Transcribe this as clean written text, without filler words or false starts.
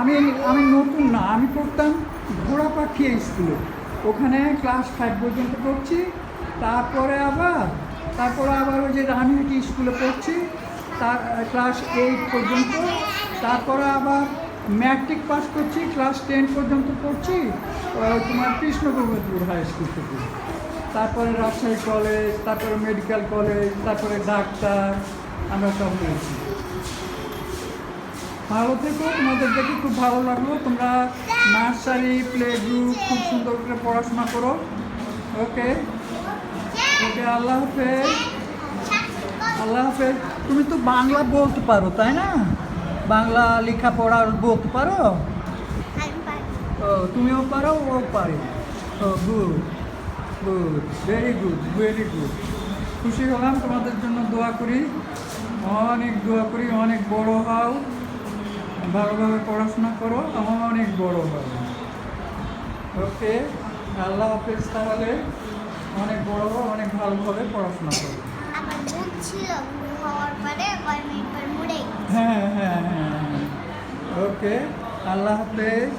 আমি আমি নতুন না, আমি পড়তাম ঘোড়াপাখি স্কুলে। ওখানে ক্লাস 5 পর্যন্ত পড়ছি। তারপরে আবার ওই যে রানীহাটি স্কুলে পড়ছি, তার ক্লাস 8 পর্যন্ত। তারপরে আবার ম্যাট্রিক পাস করছি, ক্লাস 10 পর্যন্ত পড়ছি তোমার কৃষ্ণগোবিন্দপুর হাই স্কুল থেকে। তারপরে রাজশাহী কলেজ, তারপরে মেডিকেল কলেজ, তারপরে ডাক্তার আমরা সব হয়েছি। ভালো থেকো, তোমাদের দেখে খুব ভালো লাগলো। তোমরা নার্সারি, প্লে গ্রুপ খুব সুন্দর করে পড়াশোনা করো। ওকে ওকে, আল্লাহ হাফেজ। আল্লাহ হাফেজ। তুমি তো বাংলা বলতে পারো তাই না? বাংলা লেখাপড়া বলতে পারো? ও, তুমিও পারো, ও পারে। ও good good, very good, very good. খুশি হলাম, তোমাদের জন্য দোয়া করি, অনেক দোয়া করি, অনেক বড় হও, ভালোভাবে পড়াশোনা করো, অনেক বড় হও। ওকে, আল্লাহ হাফেজ। তাহলে অনেক বড় হও, অনেক ভালোভাবে পড়াশোনা করো। আমার বুক ছিল হওয়ার পরে কয় মিনিট পর মুড়ে গেছে। হ্যাঁ হ্যাঁ হ্যাঁ হ্যাঁ। ওকে, আল্লাহ হাফেজ।